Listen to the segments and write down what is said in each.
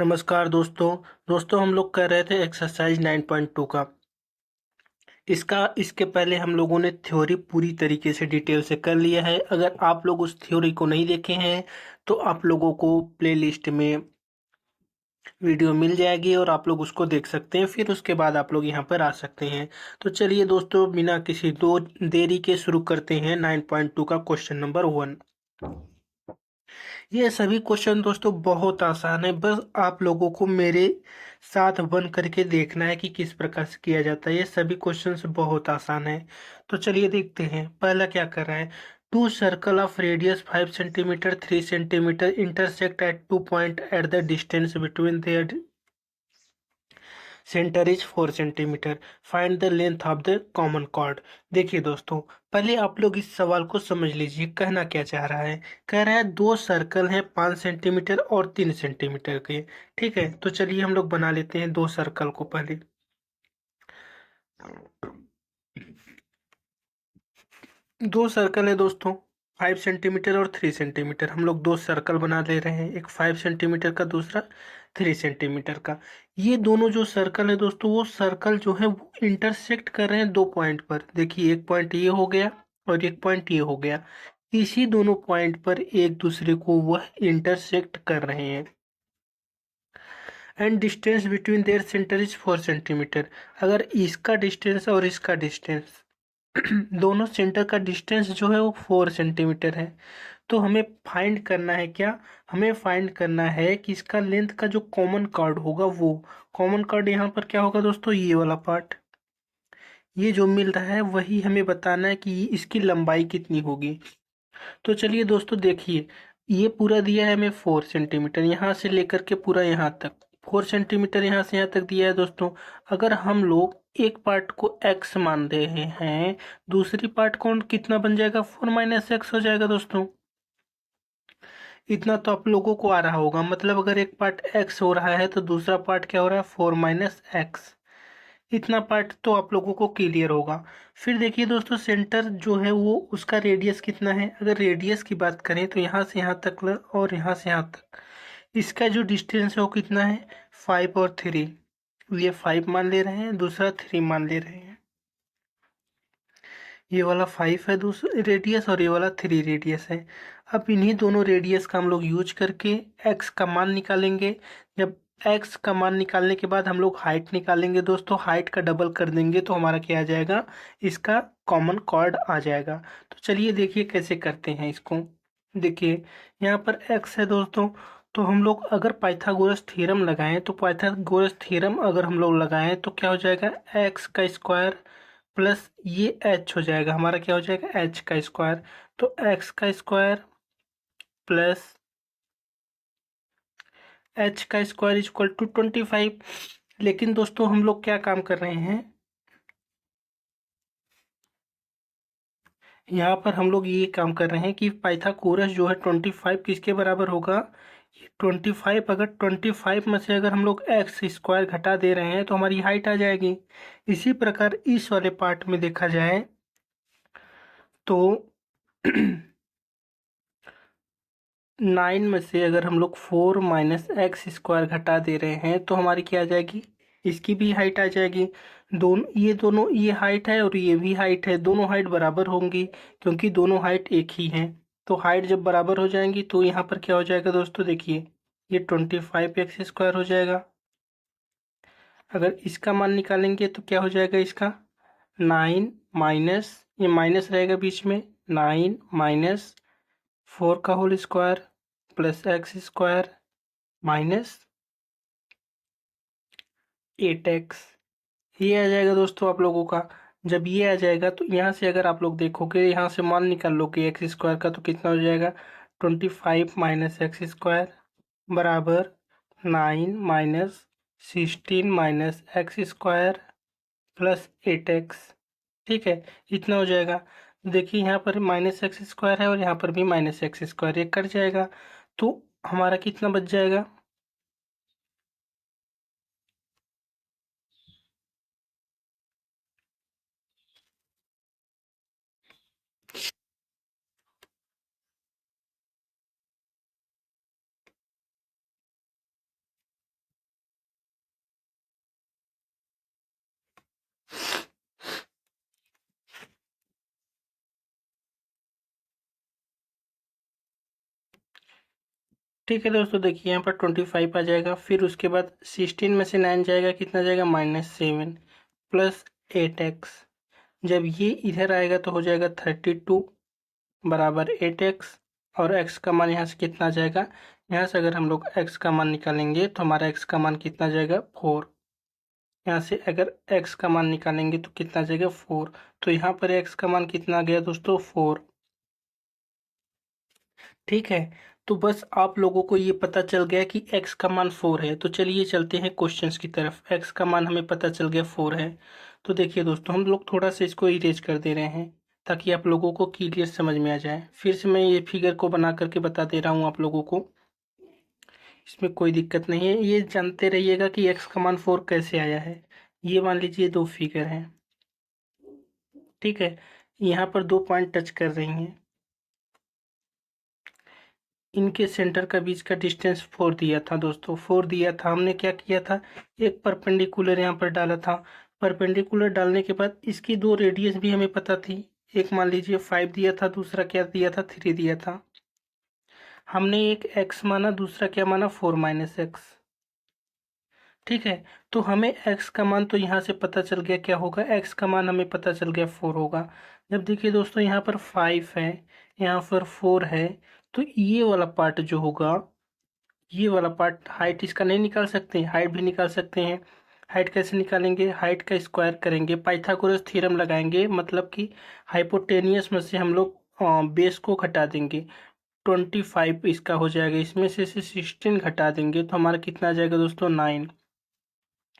नमस्कार दोस्तों हम लोग कर रहे थे एक्सरसाइज 9.2 का। इसके पहले हम लोगों ने थ्योरी पूरी तरीके से डिटेल से कर लिया है। अगर आप लोग उस थ्योरी को नहीं देखे हैं तो आप लोगों को प्लेलिस्ट में वीडियो मिल जाएगी और आप लोग उसको देख सकते हैं। फिर उसके बाद आप लोग यहाँ पर आ सकते हैं। तो चलिए दोस्तों, बिना किसी दो देरी के शुरू करते हैं 9.2 का क्वेश्चन नंबर 1। ये सभी क्वेश्चन दोस्तों बहुत आसान है, बस आप लोगों को मेरे साथ बन करके देखना है कि किस प्रकार से किया जाता है। ये सभी क्वेश्चंस बहुत आसान है। तो चलिए देखते हैं। पहला क्या कर रहा है, two circle of radius 5 centimetre 3 centimetre intersect at 2 point at the distance between their centre is 4 centimetre. Find the length of the common chord. देखिए दोस्तों, पहले आप लोग इस सवाल को समझ लीजिए, कहना क्या चाह रहा है। कह रहा है दो सर्कल हैं 5 सेंटीमीटर और 3 सेंटीमीटर के। ठीक है, तो चलिए हम लोग बना लेते हैं दो सर्कल को पहले। दो सर्कल है दोस्तों, 5 सेंटीमीटर और 3 सेंटीमीटर। हम लोग दो सर्कल बना ले रहे हैं, एक 5 सेंटीमीटर का, दूसरा 3 सेंटीमीटर का। ये दोनों जो सर्कल है दोस्तों, वो सर्कल जो है वो इंटरसेक्ट कर रहे हैं दो पॉइंट पर। देखिए, एक पॉइंट ये हो गया और एक पॉइंट ये हो गया। इसी दोनों पॉइंट पर एक दूसरे को वह इंटरसेक्ट कर रहे हैं। And distance between their centre is 4 centimetre. अगर इसका डिस्टेंस और इसका डिस्टेंस दोनों सेंटर का डिस्टेंस जो है वो 4 सेंटीमीटर है। तो हमें फाइंड करना है क्या, हमें फाइंड करना है कि इसका लेंथ का जो कॉमन कॉर्ड होगा, वो कॉमन कॉर्ड यहाँ पर क्या होगा दोस्तों, ये वाला पार्ट। ये जो मिल रहा है वही हमें बताना है कि इसकी लंबाई कितनी होगी। तो चलिए दोस्तों देखिए, ये पूरा दिया है हमें 4 सेंटीमीटर, यहाँ से लेकर के पूरा यहाँ तक 4 सेंटीमीटर, यहाँ से यहाँ तक दिया है दोस्तों। अगर हम लोग एक पार्ट को x मान रहे हैं, दूसरी पार्ट कौन कितना बन जाएगा, 4 - x हो जाएगा दोस्तों। इतना तो आप लोगों को आ रहा होगा। मतलब अगर एक पार्ट x हो रहा है तो दूसरा पार्ट क्या हो रहा है, 4 - x। इतना पार्ट तो आप लोगों को क्लियर होगा। फिर देखिए दोस्तों, सेंटर जो है वो उसका रेडियस कितना है। अगर रेडियस की बात करें तो यहाँ से यहाँ तक और यहाँ से यहाँ तक इसका जो डिस्टेंस है वो कितना है, 5 और 3। ये 5 मान ले रहे हैं, दूसरा 3 मान ले रहे हैं। ये वाला 5 है दूसरा रेडियस और ये वाला 3 रेडियस है। अब इन्हीं दोनों रेडियस का हम लोग यूज करके x का मान निकालेंगे। जब x का मान निकालने के बाद हम लोग हाइट निकालेंगे दोस्तों, हाइट का डबल कर देंगे तो हमारा क्या आ जाएगा, इसका कॉमन कॉर्ड आ जाएगा। तो चलिए देखिए कैसे करते हैं इसको। देखिए, यहाँ पर x है दोस्तों, तो हम लोग अगर पाइथागोरस थ्योरम लगाएं तो पाइथागोरस थ्योरम अगर हम लोग लगाएं तो क्या हो जाएगा, एक्स का स्क्वायर प्लस ये एच हो जाएगा, हमारा क्या हो जाएगा, एच का स्क्वायर। तो एक्स का स्क्वायर प्लस एच का स्क्वायर इक्वल टू 25। लेकिन दोस्तों हम लोग क्या काम कर रहे हैं, यहाँ पर हम लोग ये काम कर रहे हैं कि पाइथागोरस जो है 25 किसके बराबर होगा, 25। अगर 25 में से अगर हम लोग एक्स स्क्वायर घटा दे रहे हैं तो हमारी हाइट आ जाएगी। इसी प्रकार इस वाले पार्ट में देखा जाए तो 9 में से अगर हम लोग 4 - x² घटा दे रहे हैं तो हमारी क्या आ जाएगी, इसकी भी हाइट आ जाएगी। दोनों ये हाइट है और ये भी हाइट है, दोनों हाइट बराबर होंगी क्योंकि दोनों हाइट एक ही हैं। तो हाइट जब बराबर हो जाएंगी तो यहाँ पर क्या हो जाएगा दोस्तों, देखिए ये 25 x² हो जाएगा। अगर इसका मान निकालेंगे तो क्या हो जाएगा, इसका 9 माइनस, ये माइनस रहेगा बीच में, 9 माइनस 4 का whole square plus x² minus 8x। ये आ जाएगा दोस्तों आप लोगों का। जब ये आ जाएगा तो यहाँ से अगर आप लोग देखोगे, यहाँ से मान निकाल लोगे x² का तो कितना हो जाएगा, 25 - x² बराबर 9 माइनस 16 - x² प्लस 8x। ठीक है, इतना हो जाएगा। देखिए यहाँ पर -x² है और यहाँ पर भी -x², ये कट जाएगा तो हमारा कितना बच जाएगा, ठीक है दोस्तों, देखिए यहाँ पर 25 आ जाएगा, फिर उसके बाद 16 में से 9 जाएगा, कितना जाएगा -7 प्लस 8x। जब ये इधर आएगा तो हो जाएगा 32 बराबर 8x, और x का मान यहाँ से कितना जाएगा, यहाँ से अगर हम लोग x का मान निकालेंगे तो हमारा x का मान कितना जाएगा 4। यहाँ से अगर x का मान निकालेंगे तो कितना जाएगा 4। तो यहाँ पर x का मान कितना गया दोस्तों 4। ठीक है, तो बस आप लोगों को ये पता चल गया कि x का मान 4 है। तो चलिए चलते हैं क्वेश्चंस की तरफ। x का मान हमें पता चल गया 4 है। तो देखिए दोस्तों, हम लोग थोड़ा सा इसको इरेज कर दे रहे हैं ताकि आप लोगों को क्लियर समझ में आ जाए। फिर से मैं ये फिगर को बना करके बता दे रहा हूँ आप लोगों को, इसमें कोई दिक्कत नहीं है। ये जानते रहिएगा कि x का मान 4 कैसे आया है। ये मान लीजिए दो फिगर हैं, ठीक है, यहाँ पर दो पॉइंट टच कर रही हैं, इनके सेंटर का बीच का डिस्टेंस 4 दिया था दोस्तों, 4 दिया था। हमने क्या किया था, एक परपेंडिकुलर यहाँ पर डाला था। परपेंडिकुलर डालने के बाद इसकी दो रेडियस भी हमें पता थी, एक मान लीजिए 5 दिया था, दूसरा क्या दिया था 3 दिया था। हमने एक x माना, दूसरा क्या माना 4 माइनस एक्स। ठीक है, तो हमें x का मान तो यहाँ से पता चल गया क्या होगा, x का मान हमें पता चल गया 4 होगा। जब देखिए दोस्तों यहाँ पर 5 है, यहाँ पर 4 है, तो ये वाला पार्ट जो होगा, ये वाला पार्ट, हाइट इसका नहीं निकाल सकते हैं, हाइट भी निकाल सकते हैं। हाइट कैसे निकालेंगे, हाइट का स्क्वायर करेंगे, पाइथागोरस थ्योरम लगाएंगे, मतलब कि हाइपोटेनियस में से हम लोग बेस को घटा देंगे। 25 इसका हो जाएगा, इसमें से 16 घटा देंगे तो हमारा कितना आ जाएगा दोस्तों 9।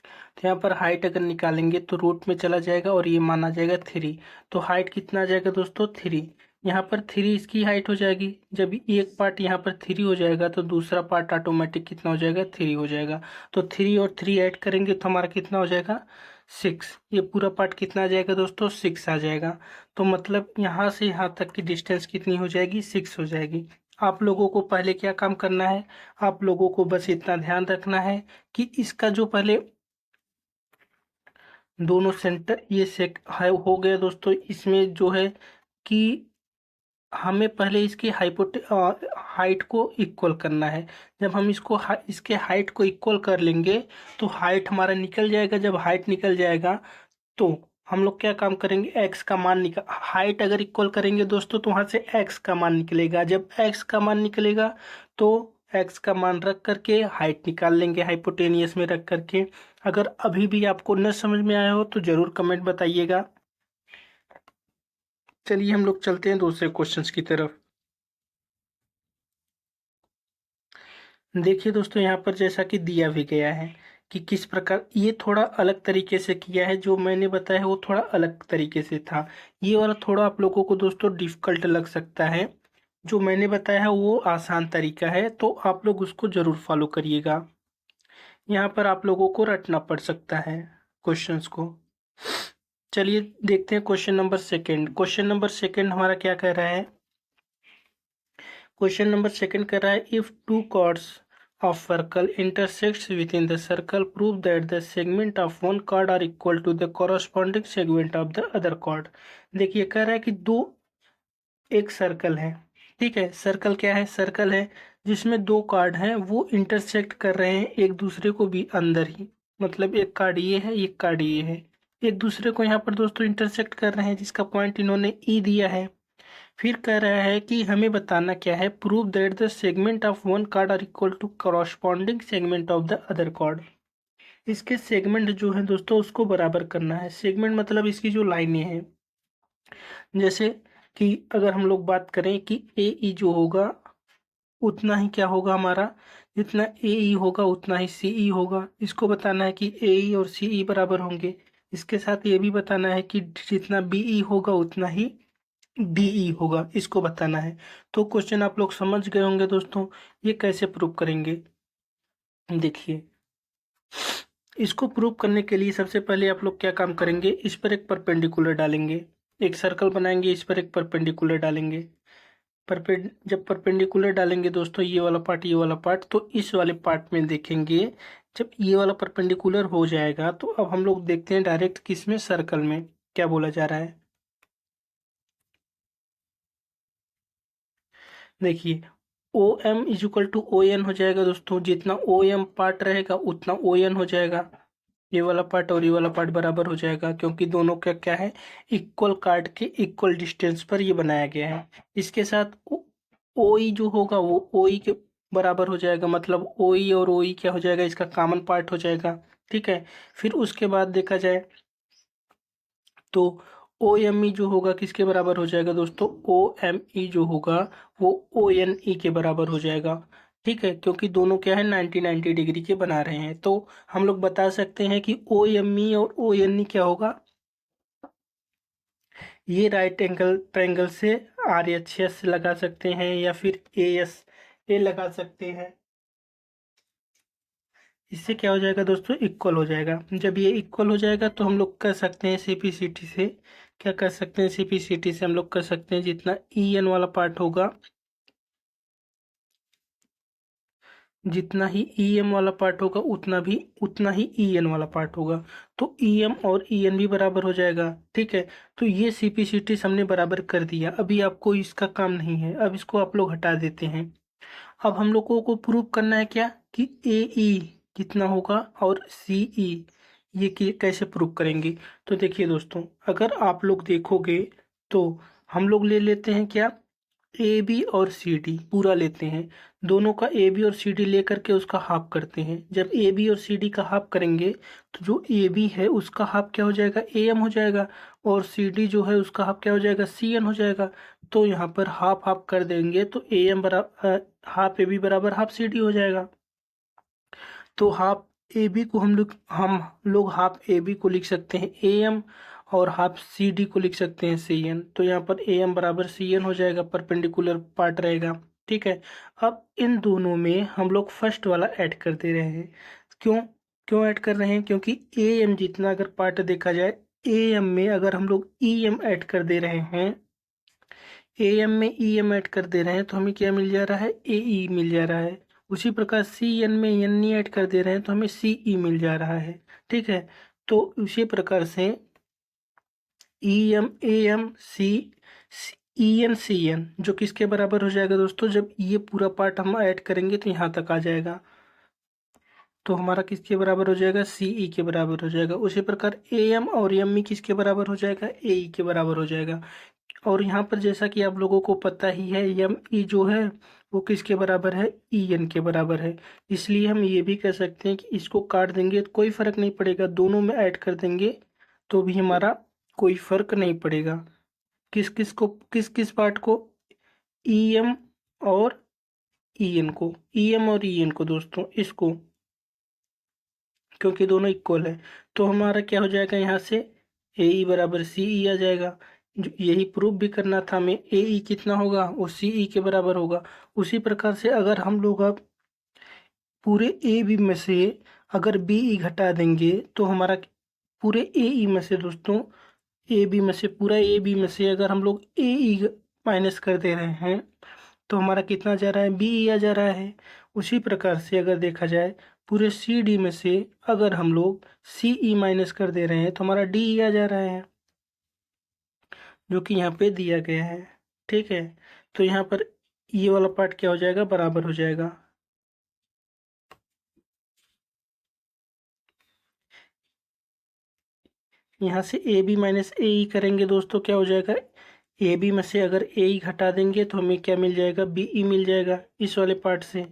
तो यहाँ पर हाइट अगर निकालेंगे तो रूट में चला जाएगा और ये माना जाएगा 3। तो हाइट कितना आ जाएगा दोस्तों 3। यहाँ पर 3 इसकी हाइट हो जाएगी। जब एक पार्ट यहाँ पर 3 हो जाएगा तो दूसरा पार्ट ऑटोमेटिक कितना हो जाएगा 3 हो जाएगा। तो 3 और 3 ऐड करेंगे तो हमारा कितना हो जाएगा 6। ये पूरा पार्ट कितना आ जाएगा दोस्तों 6 आ जाएगा। तो मतलब यहाँ से यहाँ तक की डिस्टेंस कितनी हो जाएगी 6 हो जाएगी। आप लोगों को पहले क्या काम करना है, आप लोगों को बस इतना ध्यान रखना है कि इसका जो पहले दोनों सेंटर ये सेक है हो गया दोस्तों। इसमें जो है कि हमें पहले इसकी हाइट को इक्वल करना है। जब हम इसके हाइट को इक्वल कर लेंगे तो हाइट हमारा निकल जाएगा। जब हाइट निकल जाएगा तो हम लोग क्या काम करेंगे, एक्स का मान निकल, हाइट अगर इक्वल करेंगे दोस्तों तो वहां से एक्स का मान निकलेगा। जब एक्स का मान निकलेगा तो एक्स का मान रख करके हाइट निकाल लेंगे, हाइपोटेनियस में रख करके। अगर अभी भी आपको न समझ में आया हो तो जरूर कमेंट बताइएगा। चलिए हम लोग चलते हैं दूसरे क्वेश्चंस की तरफ। देखिए दोस्तों, यहाँ पर जैसा कि दिया भी गया है कि किस प्रकार, ये थोड़ा अलग तरीके से किया है, जो मैंने बताया है वो थोड़ा अलग तरीके से था। ये वाला थोड़ा आप लोगों को दोस्तों डिफिकल्ट लग सकता है, जो मैंने बताया है वो आसान तरीका है, तो आप लोग उसको जरूर फॉलो करिएगा। यहाँ पर आप लोगों को रटना पड़ सकता है क्वेश्चंस को। चलिए देखते हैं question number second. Question number second हमारा क्या कह रहा है, क्वेश्चन नंबर सेकंड कह रहा है if to chords of circle intersects within the circle prove that the segment of one chord are equal to the corresponding segment of the other chord। देखिए कह रहा है कि दो, एक सर्कल है, ठीक है, सर्कल क्या है, सर्कल है जिसमें दो कार्ड हैं, वो इंटरसेक्ट कर रहे हैं एक दूसरे को भी अंदर ही, मतलब एक कार्ड ये है एक कार्ड ये है, एक दूसरे को यहाँ पर दोस्तों इंटरसेक्ट कर रहे हैं, जिसका पॉइंट इन्होंने ई दिया है। फिर कह रहा है कि हमें बताना क्या है, prove that the segment of one chord are equal to corresponding segment of the other chord. इसके सेगमेंट जो है दोस्तों उसको बराबर करना है। सेगमेंट मतलब इसकी जो लाइनें हैं, जैसे कि अगर हम लोग बात करें कि ए ई जो होगा उतना ही क्या होगा हमारा, जितना ए ई होगा उतना ही सी ई होगा। इसको बताना है कि ए ई और सी ई बराबर होंगे। इसके साथ ये भी बताना है कि जितना बी ई होगा उतना ही डी ई होगा, इसको बताना है। तो क्वेश्चन आप लोग समझ गए होंगे दोस्तों, ये कैसे प्रूव करेंगे। देखिए, इसको प्रूव करने के लिए सबसे पहले आप लोग क्या काम करेंगे, इस पर एक परपेंडिकुलर डालेंगे, एक सर्कल बनाएंगे, इस पर एक परपेंडिकुलर डालेंगे। जब परपेंडिकुलर डालेंगे दोस्तों, ये वाला पार्ट ये वाला पार्ट, तो इस वाले पार्ट में देखेंगे जब ये वाला परपेंडिकुलर हो जाएगा तो अब हम लोग देखते हैं डायरेक्ट किस में, सर्कल में क्या बोला जा रहा है। देखिए O M is equal to O N हो जाएगा दोस्तों। जितना ओ एम पार्ट रहेगा उतना ओ एन हो जाएगा। ये वाला पार्ट और ये वाला पार्ट बराबर हो जाएगा, क्योंकि दोनों का क्या है, इक्वल कार्ड के इक्वल डिस्टेंस पर ये बनाया गया है। इसके साथ ओ ई जो होगा वो ओ ई के बराबर हो जाएगा, मतलब ओ ई और ओ ई क्या हो जाएगा, इसका कॉमन पार्ट हो जाएगा। ठीक है। फिर उसके बाद देखा जाए तो ओ एम ई जो होगा किसके बराबर हो जाएगा दोस्तों, ओ एम ई जो होगा वो ओ एन ई के बराबर हो जाएगा। ठीक है, क्योंकि दोनों क्या है 90 डिग्री के बना रहे हैं, तो हम लोग बता सकते हैं कि ओ एम ई और ओ एन ई क्या होगा, ये राइट एंगल ट्रायंगल से आर एच एस लगा सकते हैं या फिर ए एस ए लगा सकते हैं। इससे क्या हो जाएगा दोस्तों, इक्वल हो जाएगा। जब ये इक्वल हो जाएगा तो हम लोग कर सकते हैं सीपीसीटी से, क्या कर सकते हैं, सीपीसीटी से हम लोग कर सकते हैं जितना ई एन वाला पार्ट होगा, जितना ही ई एम वाला पार्ट होगा उतना ही ई एन वाला पार्ट होगा। तो ई एम और ई एन भी बराबर हो जाएगा। ठीक है। तो ये सीपीसीटी हमने बराबर कर दिया। अभी आपको इसका काम नहीं है, अब इसको आप लोग हटा देते हैं। अब हम लोगों को प्रूव करना है क्या, कि ए ई कितना होगा और सी ई ये कैसे प्रूव करेंगे। तो देखिए दोस्तों, अगर आप लोग देखोगे तो हम लोग ले लेते हैं क्या, ए बी और सी डी पूरा लेते हैं। दोनों का ए बी और सी डी लेकर के उसका हाफ करते हैं। जब ए बी और सी डी का हाफ करेंगे तो जो ए बी है उसका हाफ क्या हो जाएगा, ए एम हो जाएगा, और सी डी जो है उसका हाफ क्या हो जाएगा, सी एन हो जाएगा। तो यहाँ पर हाफ हाफ कर देंगे तो ए एम बराबर हाफ ए बी बराबर हाफ सी डी हो जाएगा। तो हाफ ए बी को हम लोग हाफ ए बी को लिख सकते हैं ए एम, और हाफ सी डी को लिख सकते हैं सी एन। तो यहाँ पर ए एम बराबर सी एन हो जाएगा, परपेंडिकुलर पार्ट रहेगा। ठीक है। अब इन दोनों में हम लोग फर्स्ट वाला ऐड कर दे रहे हैं। क्यों क्यों ऐड कर रहे हैं, क्योंकि ए एम जितना अगर पार्ट देखा जाए, ए एम में अगर हम लोग ई एम ऐड कर दे रहे हैं, ए एम में ई एम ऐड कर दे रहे हैं तो हमें क्या मिल जा रहा है, ए ई मिल जा रहा है। उसी प्रकार सी एन में एन ई ऐड कर दे रहे हैं तो हमें सी ई मिल जा रहा है। ठीक है। तो उसी प्रकार से E M A M C E N C N जो किसके बराबर हो जाएगा दोस्तों, जब ये पूरा पार्ट हम ऐड करेंगे तो यहाँ तक आ जाएगा, तो हमारा किसके बराबर हो जाएगा, सी ई के बराबर हो जाएगा। उसी प्रकार ए एम और एम ई किसके बराबर हो जाएगा, ए ई के बराबर हो जाएगा। और यहाँ पर जैसा कि आप लोगों को पता ही है, एम ई जो है वो किसके बराबर है, ई एन के बराबर है। इसलिए हम ये भी कह सकते हैं कि इसको काट देंगे तो कोई फर्क नहीं पड़ेगा, दोनों में ऐड कर देंगे तो भी हमारा कोई फर्क नहीं पड़ेगा। किस किस पार्ट को, ई एम और ई एन को, ई एम और ई एन को दोस्तों, इसको, क्योंकि दोनों इक्वल है। तो हमारा क्या हो जाएगा, यहाँ से ए ई बराबर सी ई आ जाएगा। जो यही प्रूफ भी करना था हमें, ए ई कितना होगा, वो सी ई के बराबर होगा। उसी प्रकार से अगर हम लोग अब पूरे ए बी में से अगर बी ई घटा देंगे तो हमारा पूरे ए ई में से दोस्तों, ए बी में से पूरा ए बी में से अगर हम लोग ए ई माइनस कर दे रहे हैं तो हमारा कितना जा रहा है, बी ई आ जा रहा है। उसी प्रकार से अगर देखा जाए पूरे सी डी में से अगर हम लोग सी ई माइनस कर दे रहे हैं तो हमारा डी ई आ जा रहा है, जो कि यहाँ पे दिया गया है। ठीक है। तो यहाँ पर ये वाला पार्ट क्या हो जाएगा, बराबर हो जाएगा। यहाँ से ए बी माइनस ए ई करेंगे दोस्तों, क्या हो जाएगा, ए बी में से अगर ए ई घटा देंगे तो हमें क्या मिल जाएगा, बी ई मिल जाएगा इस वाले पार्ट से।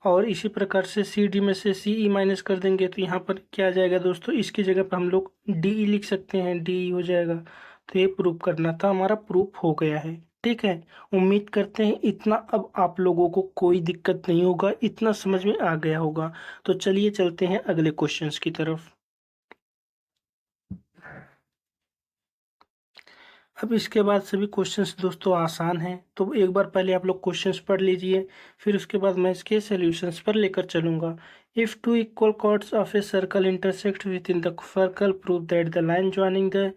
और इसी प्रकार से सी डी में से सी ई माइनस कर देंगे तो यहाँ पर क्या आ जाएगा दोस्तों, इसकी जगह पर हम लोग डी ई लिख सकते हैं, डी ई हो जाएगा। तो ये प्रूफ करना था, हमारा प्रूफ हो गया है। ठीक है। उम्मीद करते हैं इतना अब आप लोगों को कोई दिक्कत नहीं होगा, इतना समझ में आ गया होगा। तो चलिए चलते हैं अगले क्वेश्चंस की तरफ। अब इसके बाद सभी क्वेश्चंस दोस्तों आसान हैं, तो एक बार पहले आप लोग क्वेश्चंस पढ़ लीजिए, फिर उसके बाद मैं इसके सॉल्यूशंस पर लेकर चलूंगा। If two equal chords of a circle intersect with in the circle, prove that the line joining the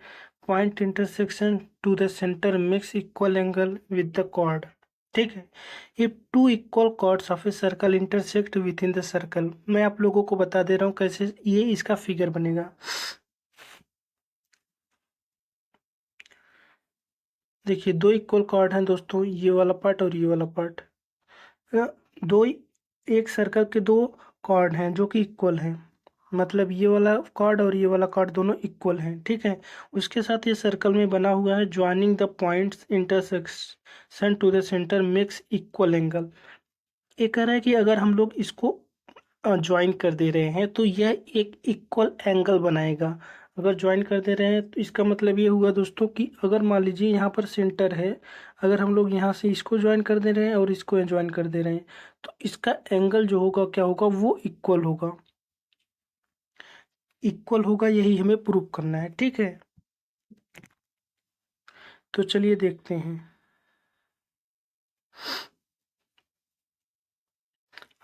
point intersection to the centre makes equal angle with the chord। ठीक है। If two equal chords of a circle intersect with in the circle, मैं आप लोगों को बता दे रहा हूँ कैसे ये इसका फिगर बनेगा। देखिए दो इक्वल कॉर्ड हैं दोस्तों, ये वाला पार्ट और ये वाला पार्ट। दो एक सर्कल के दो कॉर्ड हैं जो कि इक्वल हैं, मतलब ये वाला कॉर्ड और ये वाला कॉर्ड दोनों इक्वल हैं, ठीक है। उसके साथ ये सर्कल में बना हुआ है joining the points intersection to the centre makes equal angle. ये कह रहा है कि अगर हम लोग इसको ज्वाइन कर दे रहे हैं तो यह एक इक्वल एंगल बनाएगा। अगर ज्वाइन कर दे रहे हैं तो इसका मतलब ये हुआ दोस्तों कि अगर मान लीजिए यहाँ पर सेंटर है, अगर हम लोग यहाँ से इसको ज्वाइन कर दे रहे हैं और इसको ज्वाइन कर दे रहे हैं तो इसका एंगल जो होगा क्या होगा, वो इक्वल होगा। इक्वल होगा, यही हमें प्रूव करना है, ठीक है। तो चलिए देखते हैं।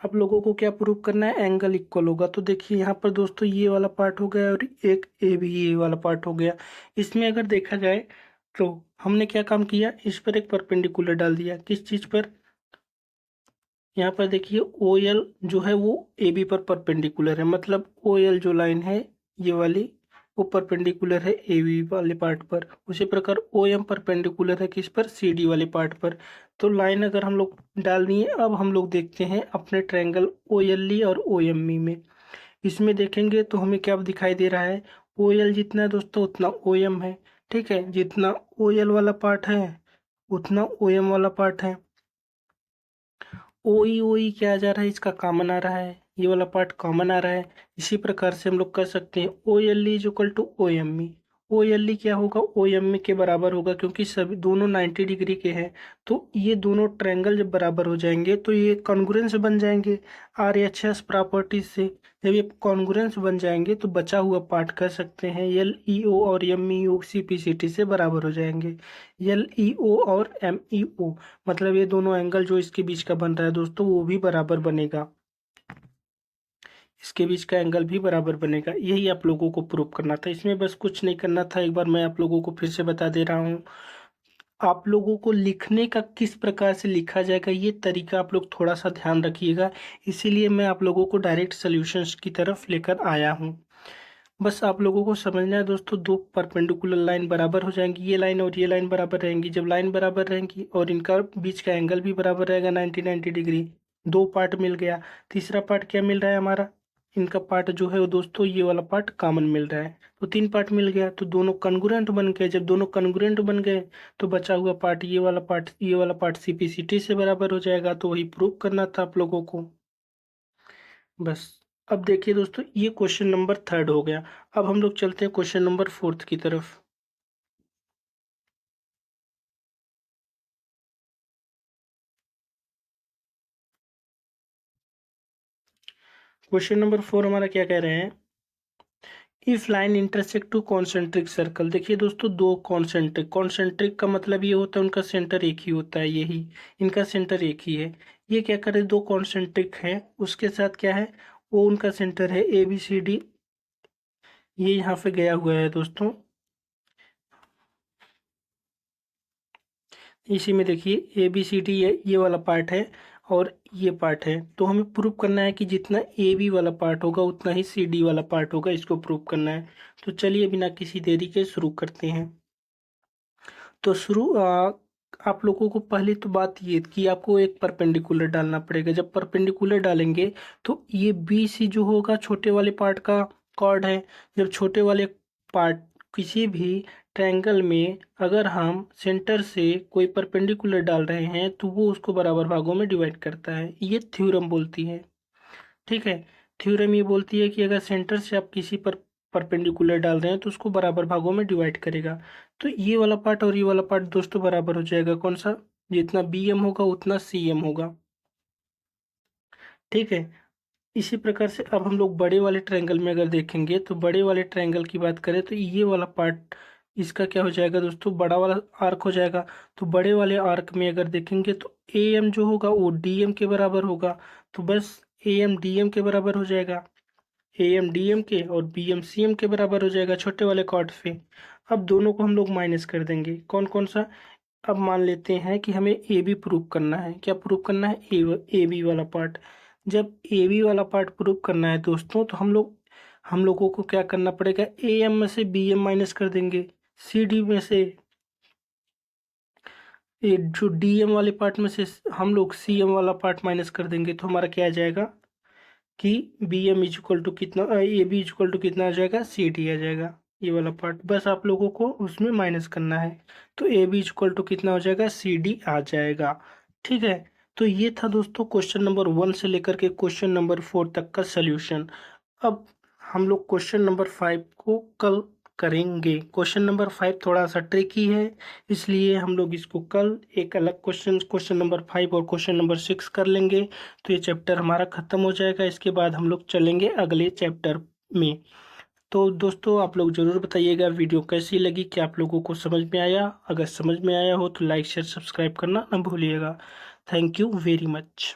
आप लोगों को क्या प्रूव करना है, एंगल इक्वल होगा। तो देखिए यहाँ पर दोस्तों ये वाला पार्ट हो गया और एक ए भी ये वाला पार्ट हो गया। इसमें अगर देखा जाए तो हमने क्या काम किया, इस पर एक परपेंडिकुलर डाल दिया। किस चीज़ पर, यहाँ पर देखिए ओ एल जो है वो ए बी पर परपेंडिकुलर है, मतलब ओ एल जो लाइन है ये वाली वो परपेंडिकुलर है ए बी वाले पार्ट पर। उसी प्रकार ओ एम परपेंडिकुलर है किस पर, सी डी वाले पार्ट पर। तो लाइन अगर हम लोग डाल दिए, अब हम लोग देखते हैं अपने ट्रायंगल ओ एल ई और ओ एम ई में। इसमें देखेंगे तो हमें क्या दिखाई दे रहा है, ओ एल जितना है दोस्तों उतना ओ एम है, ठीक है। जितना ओ एल वाला पार्ट है उतना ओ एम वाला पार्ट है। ओ ई क्या आ जा रहा है, इसका कॉमन आ रहा है, ये वाला पार्ट कॉमन आ रहा है। इसी प्रकार से हम लोग कर सकते हैं O L E is equal to O M E. O L E क्या होगा, ओ एम ई के बराबर होगा, क्योंकि सभी दोनों 90 डिग्री के हैं। तो ये दोनों ट्रायंगल जब बराबर हो जाएंगे तो ये कॉन्ग्रुएंस बन जाएंगे आर एच एस प्रॉपर्टीज से। जब ये कॉन्ग्रुएंस बन जाएंगे तो बचा हुआ पार्ट कर सकते हैं एल ई ओ और एम ई ओ सी पी सी टी से बराबर हो जाएंगे। एल ई ओ और एम ई ओ मतलब ये दोनों एंगल जो इसके बीच का बन रहा है दोस्तों वो भी बराबर बनेगा, इसके बीच का एंगल भी बराबर बनेगा। यही आप लोगों को प्रूव करना था, इसमें बस कुछ नहीं करना था। एक बार मैं आप लोगों को फिर से बता दे रहा हूँ। आप लोगों को लिखने का किस प्रकार से लिखा जाएगा ये तरीका आप लोग थोड़ा सा ध्यान रखिएगा, इसीलिए मैं आप लोगों को डायरेक्ट सॉल्यूशंस की तरफ लेकर आया हूँ। बस आप लोगों को समझना है दोस्तों, दो परपेंडिकुलर लाइन बराबर हो जाएंगी, ये लाइन और ये लाइन बराबर रहेंगी। जब लाइन बराबर रहेंगी और इनका बीच का एंगल भी बराबर रहेगा 90 डिग्री, दो पार्ट मिल गया। तीसरा पार्ट क्या मिल रहा है हमारा, इनका पार्ट जो है वो दोस्तों ये वाला पार्ट कॉमन मिल रहा है। तो तीन पार्ट मिल गया, तो दोनों कन्ग्रुएंट बन गए। जब दोनों कन्ग्रुएंट बन गए तो बचा हुआ पार्ट ये वाला पार्ट सीपीसीटी से बराबर हो जाएगा। तो वही प्रूव करना था आप लोगों को, बस। अब देखिए दोस्तों ये क्वेश्चन नंबर थर्ड हो गया। अब हम लोग चलते हैं क्वेश्चन नंबर फोर्थ की तरफ। क्वेश्चन नंबर फोर हमारा क्या कह रहे हैं, if line intersect to concentric circle. देखिए दोस्तों दो कॉन्सेंट्रिक, कॉन्सेंट्रिक का मतलब ये होता है उनका सेंटर एक ही होता है, यही इनका सेंटर एक ही है। ये क्या करे, दो कॉन्सेंट्रिक है उसके साथ क्या है, वो उनका सेंटर है ए बी सी डी, ये यहाँ पे गया हुआ है दोस्तों। इसी में देखिए ए बी सी डी ये वाला पार्ट है और ये पार्ट है। तो हमें प्रूव करना है कि जितना ए बी वाला पार्ट होगा उतना ही सी डी वाला पार्ट होगा, इसको प्रूव करना है। तो चलिए बिना किसी देरी के शुरू करते हैं। तो आप लोगों को पहली तो बात ये कि आपको एक परपेंडिकुलर डालना पड़ेगा। जब परपेंडिकुलर डालेंगे तो ये बी सी जो होगा छोटे वाले पार्ट का कॉर्ड है। जब छोटे वाले पार्ट किसी भी ट्रायंगल में अगर हम सेंटर से कोई परपेंडिकुलर डाल रहे हैं तो वो उसको बराबर भागों में डिवाइड करता है, ये थ्योरम बोलती है, ठीक है। थ्योरम ये बोलती है कि अगर सेंटर से आप किसी पर परपेंडिकुलर डाल रहे हैं तो उसको बराबर भागों में डिवाइड करेगा। तो ये वाला पार्ट और ये वाला पार्ट दोस्तों बराबर हो जाएगा, कौन सा, जितना बी एम होगा उतना सी एम होगा, ठीक है। इसी प्रकार से अब हम लोग बड़े वाले ट्रायंगल में अगर देखेंगे तो बड़े वाले ट्रायंगल की बात करें तो ये वाला पार्ट इसका क्या हो जाएगा दोस्तों, बड़ा वाला आर्क हो जाएगा। तो बड़े वाले आर्क में अगर देखेंगे तो ए एम जो होगा वो डी एम के बराबर होगा। तो बस ए एम डी एम के बराबर हो जाएगा, ए एम डी एम के और बी एम सी एम के बराबर हो जाएगा छोटे वाले कॉर्ड से। अब दोनों को हम लोग माइनस कर देंगे, कौन कौन सा। अब मान लेते हैं कि हमें ए बी प्रूव करना है, क्या प्रूव करना है, ए बी वाला पार्ट। जब ए बी वाला पार्ट प्रूव करना है दोस्तों तो हम लोगों को क्या करना पड़ेगा, ए एम में से बी एम माइनस कर देंगे, सी डी में से ये जो डी एम वाले पार्ट में से हम लोग सी एम वाला पार्ट माइनस कर देंगे तो हमारा क्या आ जाएगा कि B M is equal to कितना, A B is equal to कितना आ जाएगा, सी डी आ जाएगा। ये वाला पार्ट बस आप लोगों को उसमें माइनस करना है। तो A B is equal to कितना हो जाएगा, सी डी आ जाएगा। ठीक है। तो ये था दोस्तों क्वेश्चन नंबर 1 से लेकर के क्वेश्चन नंबर 4 तक का सल्यूशन। अब हम लोग क्वेश्चन नंबर 5 को कल करेंगे। क्वेश्चन नंबर 5 थोड़ा सा ट्रिकी है, इसलिए हम लोग इसको कल एक अलग क्वेश्चन नंबर 5 और क्वेश्चन नंबर 6 कर लेंगे। तो ये चैप्टर हमारा ख़त्म हो जाएगा। इसके बाद हम लोग चलेंगे अगले चैप्टर में। तो दोस्तों आप लोग ज़रूर बताइएगा वीडियो कैसी लगी, क्या आप लोगों को समझ में आया। अगर समझ में आया हो तो लाइक शेयर सब्सक्राइब करना ना भूलिएगा। Thank you very much.